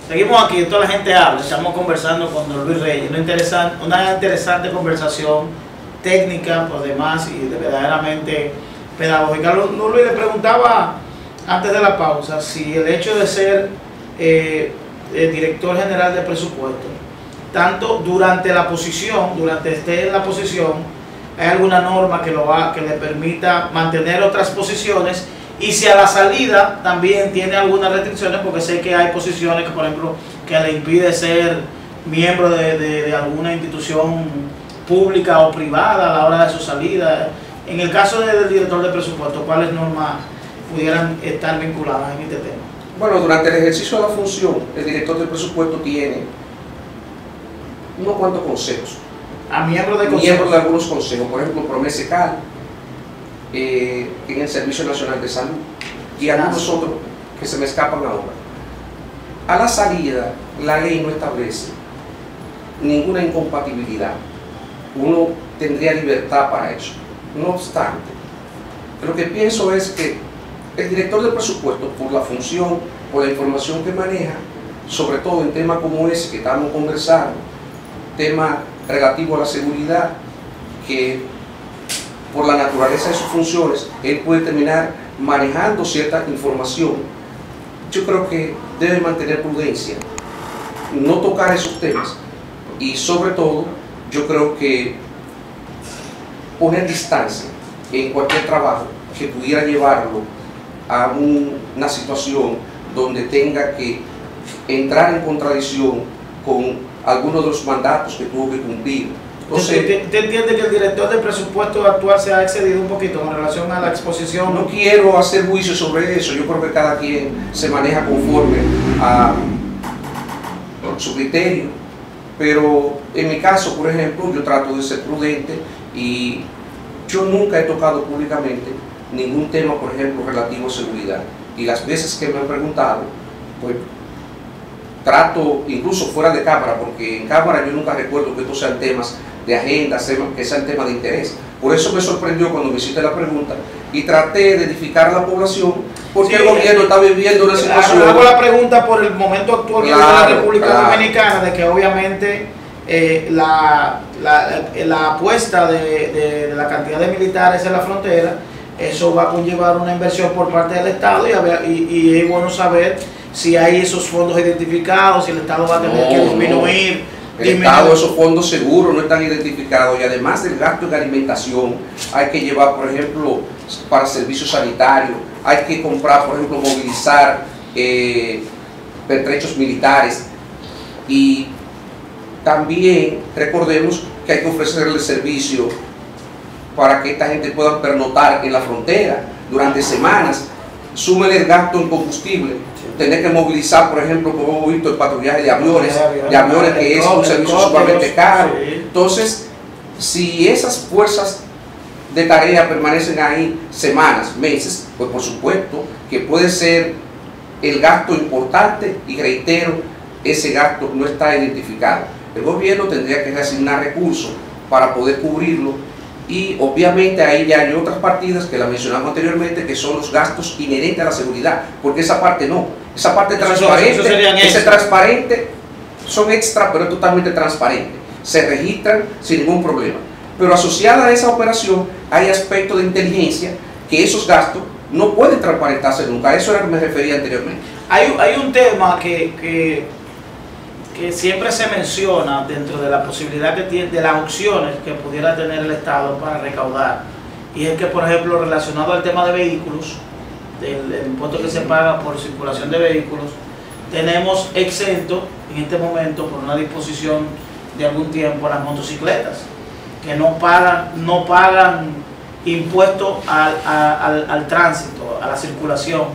Seguimos aquí, toda la gente habla, estamos conversando con don Luis Reyes, una interesante conversación técnica por demás y verdaderamente pedagógica. Luis, le preguntaba antes de la pausa si el hecho de ser el director general de presupuesto, tanto durante la posición, durante esté en la posición, hay alguna norma que le permita mantener otras posiciones, y si a la salida también tiene algunas restricciones, porque sé que hay posiciones que, por ejemplo, que le impide ser miembro de alguna institución pública o privada a la hora de su salida. En el caso del director de presupuesto, ¿cuáles normas pudieran estar vinculadas en este tema? Bueno, durante el ejercicio de la función, el director de presupuesto tiene unos cuantos consejos. A miembros de algunos consejos, por ejemplo, Promesecal, en el Servicio Nacional de Salud, y algunos otros que se me escapan ahora. A la salida, la ley no establece ninguna incompatibilidad. Uno tendría libertad para eso. No obstante, lo que pienso es que el director del presupuesto, por la función, por la información que maneja, sobre todo en temas como ese que estamos conversando, tema relativo a la seguridad, que por la naturaleza de sus funciones, él puede terminar manejando cierta información. Yo creo que debe mantener prudencia, no tocar esos temas, y sobre todo, yo creo que poner distancia en cualquier trabajo que pudiera llevarlo a una situación donde tenga que entrar en contradicción con algunos de los mandatos que tuvo que cumplir. Entonces, ¿usted entiende que el director de presupuesto actual se ha excedido un poquito en relación a la exposición? No quiero hacer juicio sobre eso. Yo creo que cada quien se maneja conforme a su criterio, pero en mi caso, por ejemplo, yo trato de ser prudente y yo nunca he tocado públicamente ningún tema, por ejemplo, relativo a seguridad, y las veces que me han preguntado, pues trato, incluso fuera de cámara, porque en cámara yo nunca recuerdo que estos sean temas de agenda, que sean temas de interés. Por eso me sorprendió cuando me hiciste la pregunta y traté de edificar a la población, porque el gobierno está viviendo una situación. Hago la pregunta por el momento actual de la República Dominicana, de que obviamente la apuesta de la cantidad de militares en la frontera, eso va a conllevar una inversión por parte del Estado, y es bueno saber si hay esos fondos identificados, si el Estado va a tener que disminuir. El Estado, esos fondos seguros no están identificados, y además del gasto de alimentación, hay que llevar, por ejemplo, para servicios sanitarios, hay que comprar, por ejemplo, movilizar pertrechos militares, y también recordemos que hay que ofrecerle servicio para que esta gente pueda pernotar en la frontera durante semanas. Súmele el gasto en combustible, tener que movilizar, por ejemplo, como hemos visto, el patrullaje de aviones que es un servicio sumamente caro. Entonces, si esas fuerzas de tarea permanecen ahí semanas, meses, pues por supuesto que puede ser el gasto importante, y reitero, ese gasto no está identificado. El gobierno tendría que reasignar recursos para poder cubrirlo, y obviamente ahí ya hay otras partidas que la mencionamos anteriormente, que son los gastos inherentes a la seguridad, porque esa parte no, esa parte transparente, ese transparente son extra, pero es totalmente transparente, se registran sin ningún problema. Pero asociada a esa operación hay aspectos de inteligencia que esos gastos no pueden transparentarse nunca. A eso era lo que me refería anteriormente. Hay un tema que siempre se menciona dentro de la posibilidad que tiene, de las opciones que pudiera tener el Estado para recaudar, y es que, por ejemplo, relacionado al tema de vehículos, del impuesto que se paga por circulación de vehículos, tenemos exento en este momento, por una disposición de algún tiempo, las motocicletas, que no pagan impuesto al tránsito, a la circulación.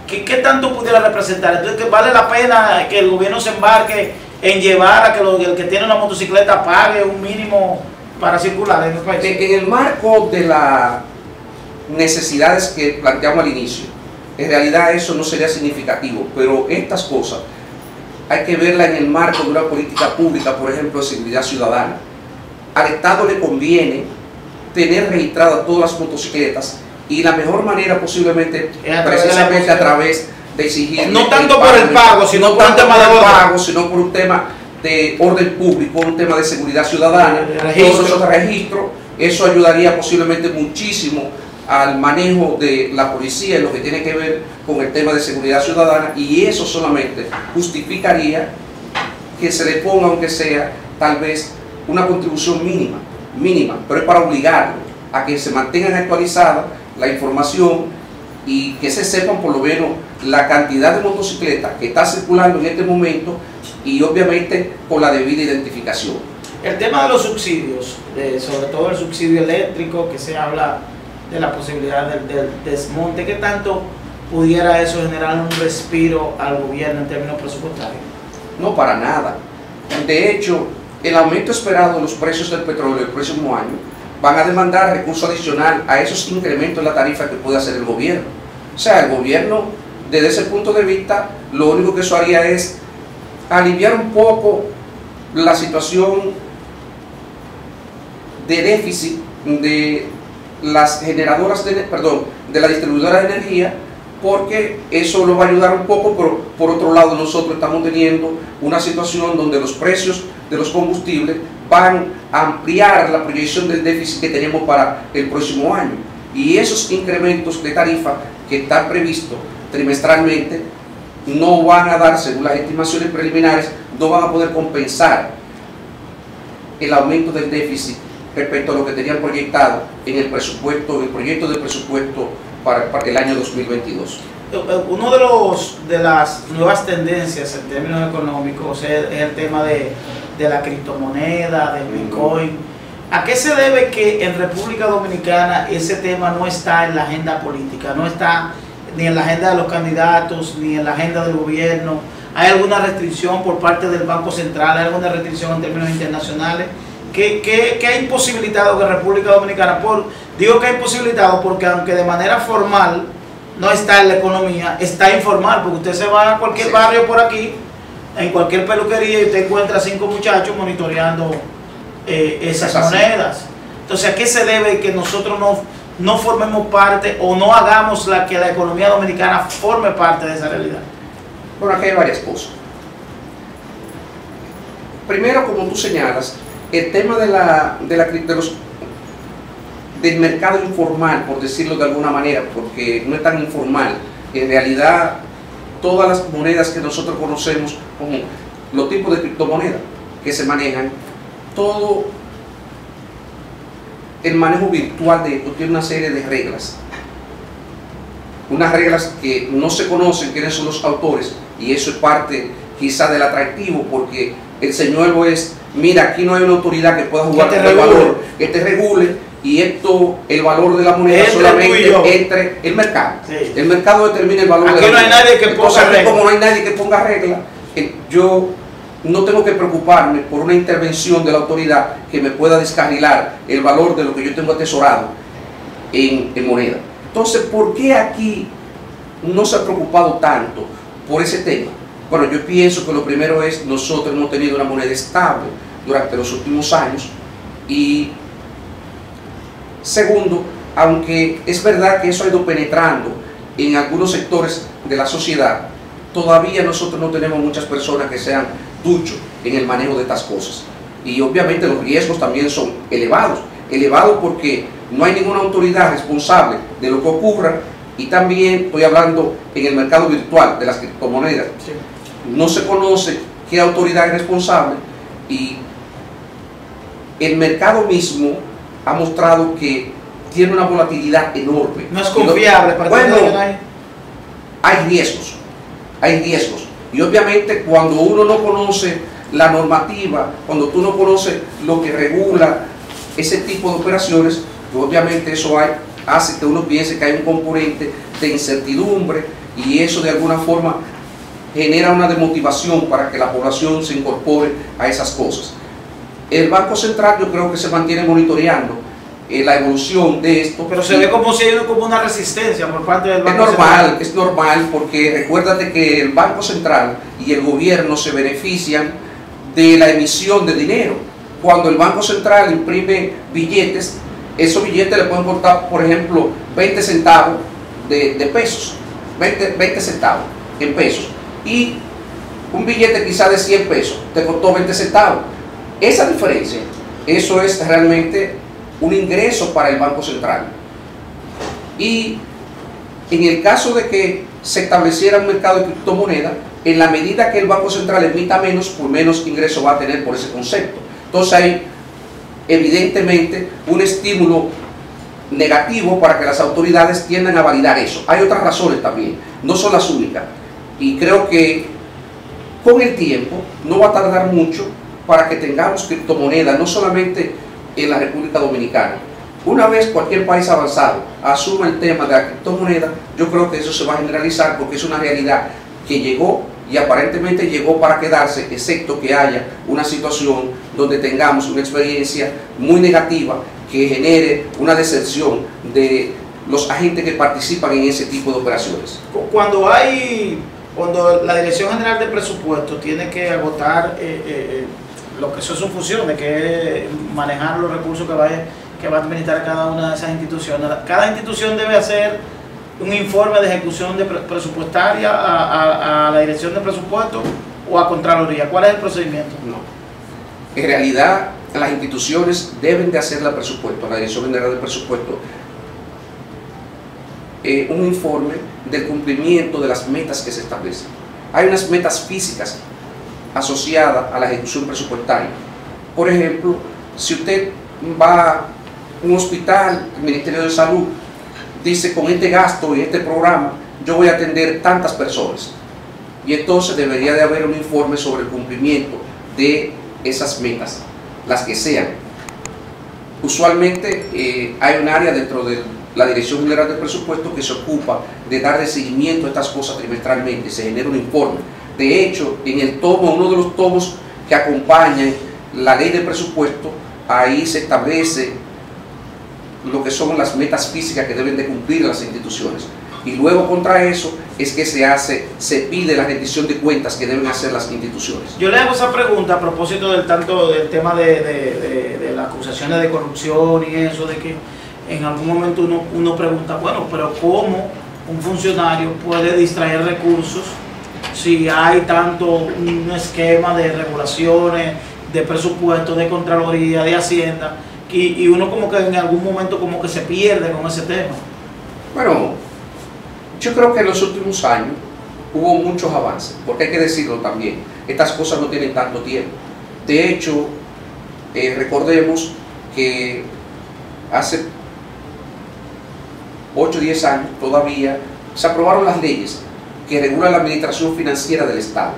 ¿Qué tanto pudiera representar? Entonces, ¿vale la pena que el gobierno se embarque en llevar a que el que tiene una motocicleta pague un mínimo para circular en el país? En el marco de las necesidades que planteamos al inicio, en realidad eso no sería significativo, pero estas cosas hay que verlas en el marco de una política pública, por ejemplo, de seguridad ciudadana. Al Estado le conviene tener registradas todas las motocicletas, y la mejor manera posiblemente precisamente a través de exigir. No tanto por el pago, sino por un tema de pago, sino por un tema de orden público, un tema de seguridad ciudadana, todos esos registros. Eso ayudaría posiblemente muchísimo al manejo de la policía en lo que tiene que ver con el tema de seguridad ciudadana, y eso solamente justificaría que se le ponga, aunque sea tal vez una contribución mínima, pero es para obligarlo a que se mantengan actualizada la información y que se sepan por lo menos la cantidad de motocicletas que está circulando en este momento, y obviamente con la debida identificación. El tema de los subsidios, sobre todo el subsidio eléctrico, que se habla de la posibilidad del desmonte, ¿qué tanto pudiera eso generar un respiro al gobierno en términos presupuestarios? No, para nada. De hecho, el aumento esperado de los precios del petróleo el próximo año van a demandar recursos adicional a esos incrementos en la tarifa que puede hacer el gobierno. O sea, el gobierno, desde ese punto de vista, lo único que eso haría es aliviar un poco la situación de déficit de las generadoras de la distribuidora de energía, porque eso lo va a ayudar un poco, pero por otro lado nosotros estamos teniendo una situación donde los precios de los combustibles van a ampliar la proyección del déficit que tenemos para el próximo año, y esos incrementos de tarifa que están previstos trimestralmente no van a dar, según las estimaciones preliminares, no van a poder compensar el aumento del déficit respecto a lo que tenían proyectado en el presupuesto, en el proyecto de presupuesto para el año 2022. Uno de las nuevas tendencias en términos económicos es el tema de la criptomoneda, del Bitcoin. ¿A qué se debe que en República Dominicana ese tema no está en la agenda política, no está ni en la agenda de los candidatos, ni en la agenda del gobierno? ¿Hay alguna restricción por parte del Banco Central? ¿Hay alguna restricción en términos internacionales? ¿Qué ha imposibilitado que República Dominicana, digo que ha imposibilitado porque aunque de manera formal no está en la economía, está informal, porque usted se va a cualquier barrio por aquí, en cualquier peluquería, y usted encuentra 5 muchachos monitoreando esas monedas? Entonces, ¿a qué se debe que nosotros no formemos parte o no hagamos que la economía dominicana forme parte de esa realidad? Bueno, aquí hay varias cosas. Primero, como tú señalas, el tema del mercado informal, por decirlo de alguna manera, porque no es tan informal. En realidad, todas las monedas que nosotros conocemos, como los tipos de criptomonedas que se manejan, todo el manejo virtual de esto tiene una serie de reglas. Unas reglas que no se conocen quiénes son los autores, y eso es parte quizá del atractivo, porque el señuelo es: mira, aquí no hay una autoridad que pueda jugar con el valor, que te regule, y el valor de la moneda solamente entre el mercado. Sí. El mercado determina el valor aquí de la moneda. Aquí no hay nadie que ponga regla. Como no hay nadie que ponga regla, yo no tengo que preocuparme por una intervención de la autoridad que me pueda descarrilar el valor de lo que yo tengo atesorado en moneda. Entonces, ¿por qué aquí no se ha preocupado tanto por ese tema? Bueno, yo pienso que lo primero es: nosotros hemos tenido una moneda estable durante los últimos años, y segundo, aunque es verdad que eso ha ido penetrando en algunos sectores de la sociedad, todavía nosotros no tenemos muchas personas que sean duchos en el manejo de estas cosas, y obviamente los riesgos también son elevados porque no hay ninguna autoridad responsable de lo que ocurra, y también estoy hablando en el mercado virtual de las criptomonedas. Sí. No se conoce qué autoridad es responsable, y el mercado mismo ha mostrado que tiene una volatilidad enorme. No es confiable. Bueno, hay riesgos, y obviamente cuando uno no conoce la normativa, cuando tú no conoces lo que regula ese tipo de operaciones, pues obviamente eso hace que uno piense que hay un componente de incertidumbre, y eso de alguna forma genera una desmotivación para que la población se incorpore a esas cosas. El Banco Central, yo creo que se mantiene monitoreando la evolución de esto. Pero se ve como si hay como una resistencia por parte del Banco Central. Es normal, porque recuérdate que el Banco Central y el gobierno se benefician de la emisión de dinero. Cuando el Banco Central imprime billetes, esos billetes le pueden costar, por ejemplo, 20 centavos de pesos, 20 centavos. en pesos y un billete quizá de 100 pesos te costó 20 centavos. Esa diferencia, eso es realmente un ingreso para el Banco Central. Y en el caso de que se estableciera un mercado de criptomonedas, en la medida que el Banco Central emita menos, pues menos ingreso va a tener por ese concepto. Entonces hay evidentemente un estímulo negativo para que las autoridades tiendan a validar eso. Hay otras razones también, no son las únicas. Y creo que con el tiempo no va a tardar mucho para que tengamos criptomonedas, no solamente en la República Dominicana. Una vez cualquier país avanzado asuma el tema de la criptomoneda, yo creo que eso se va a generalizar porque es una realidad que llegó y aparentemente llegó para quedarse, excepto que haya una situación donde tengamos una experiencia muy negativa que genere una deserción de los agentes que participan en ese tipo de operaciones. Cuando la Dirección General de Presupuesto tiene que agotar lo que son sus funciones, que es manejar los recursos que va a administrar cada una de esas instituciones, cada institución debe hacer un informe de ejecución presupuestaria a la Dirección de Presupuesto o a Contraloría. ¿Cuál es el procedimiento? No. En realidad, las instituciones deben de hacer el presupuesto, la Dirección General de Presupuesto, un informe del cumplimiento de las metas que se establecen. Hay unas metas físicas asociadas a la ejecución presupuestaria. Por ejemplo, si usted va a un hospital, el Ministerio de Salud dice: con este gasto y este programa yo voy a atender tantas personas, y entonces debería de haber un informe sobre el cumplimiento de esas metas, las que sean. Usualmente hay un área dentro de la Dirección General de Presupuesto que se ocupa de darle seguimiento a estas cosas trimestralmente, se genera un informe. De hecho, en el tomo, uno de los tomos que acompañan la ley de presupuesto, ahí se establece lo que son las metas físicas que deben de cumplir las instituciones. Y luego contra eso es que se pide la rendición de cuentas que deben hacer las instituciones. Yo le hago esa pregunta a propósito del tema de las acusaciones de corrupción y eso, de que en algún momento uno pregunta, bueno, pero ¿cómo un funcionario puede distraer recursos si hay tanto un esquema de regulaciones, de presupuesto, de Contraloría, de Hacienda, y uno como que en algún momento como que se pierde con ese tema? Bueno, yo creo que en los últimos años hubo muchos avances, porque hay que decirlo también, estas cosas no tienen tanto tiempo. De hecho, recordemos que hace 8 o 10 años todavía se aprobaron las leyes que regulan la administración financiera del Estado.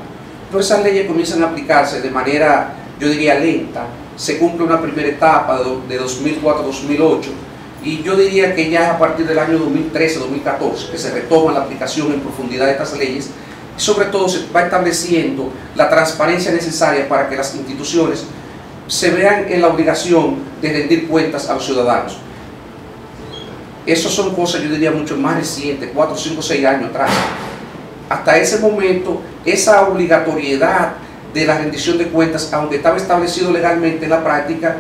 Pero esas leyes comienzan a aplicarse de manera, yo diría, lenta. Se cumple una primera etapa de 2004 a 2008, y yo diría que ya a partir del año 2013-2014 que se retoma la aplicación en profundidad de estas leyes, y sobre todo se va estableciendo la transparencia necesaria para que las instituciones se vean en la obligación de rendir cuentas a los ciudadanos. Esas son cosas, yo diría, mucho más recientes, 4, 5, 6 años atrás. Hasta ese momento, esa obligatoriedad de la rendición de cuentas, aunque estaba establecido legalmente, en la práctica,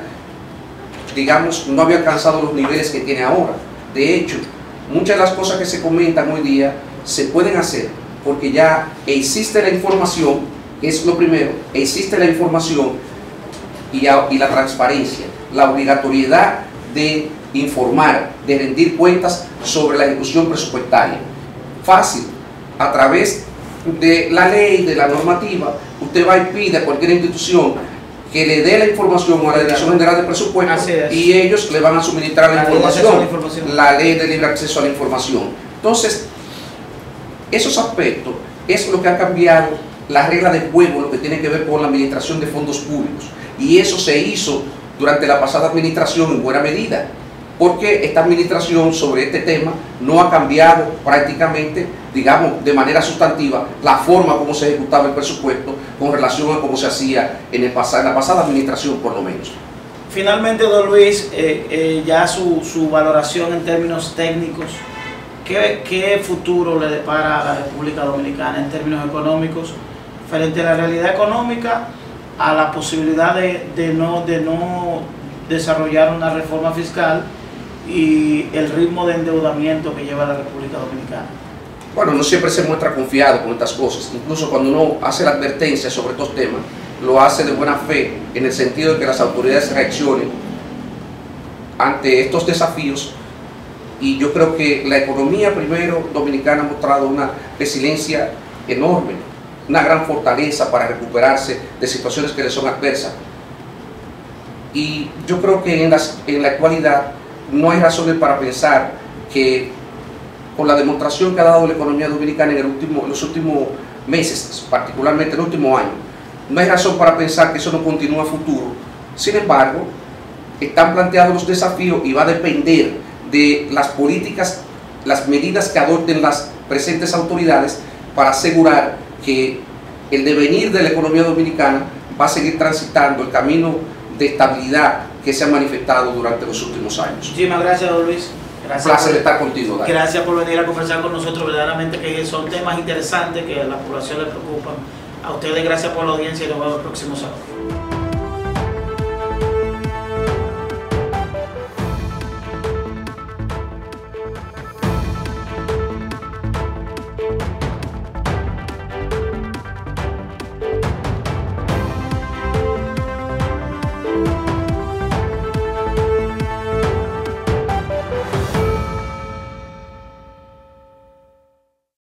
digamos, no había alcanzado los niveles que tiene ahora. De hecho, muchas de las cosas que se comentan hoy día se pueden hacer porque ya existe la información, que es lo primero, existe la información y la transparencia, la obligatoriedad de informar, de rendir cuentas sobre la ejecución presupuestaria. Fácil, a través de la ley, de la normativa, usted va y pide a cualquier institución que le dé la información a la Dirección General de Presupuesto y ellos le van a suministrar la información, la ley de libre acceso a la información. Entonces, esos aspectos es lo que ha cambiado la regla de juego, lo que tiene que ver con la administración de fondos públicos, y eso se hizo durante la pasada administración en buena medida, porque esta administración sobre este tema no ha cambiado prácticamente, digamos, de manera sustantiva la forma como se ejecutaba el presupuesto con relación a cómo se hacía en la pasada administración, por lo menos. Finalmente, don Luis, ya su valoración en términos técnicos, ¿qué futuro le depara a la República Dominicana en términos económicos frente a la realidad económica, a la posibilidad de no desarrollar una reforma fiscal y el ritmo de endeudamiento que lleva la República Dominicana? bueno, no siempre se muestra confiado con estas cosas. Incluso cuando uno hace la advertencia sobre estos temas, lo hace de buena fe, en el sentido de que las autoridades reaccionen ante estos desafíos. Y yo creo que la economía primero dominicana ha mostrado una resiliencia enorme, una gran fortaleza para recuperarse de situaciones que le son adversas. Y yo creo que en la actualidad no hay razones para pensar que, con la demostración que ha dado la economía dominicana en los últimos meses, particularmente el último año, no hay razón para pensar que eso no continúa a futuro. Sin embargo, están planteados los desafíos y va a depender de las políticas, las medidas que adopten las presentes autoridades para asegurar que el devenir de la economía dominicana va a seguir transitando el camino de estabilidad que se ha manifestado durante los últimos años. Muchísimas gracias, don Luis. Gracias. Un placer estar contigo, Dani. Gracias por venir a conversar con nosotros, verdaderamente que son temas interesantes que a la población le preocupan. A ustedes gracias por la audiencia y nos vemos el próximo sábado.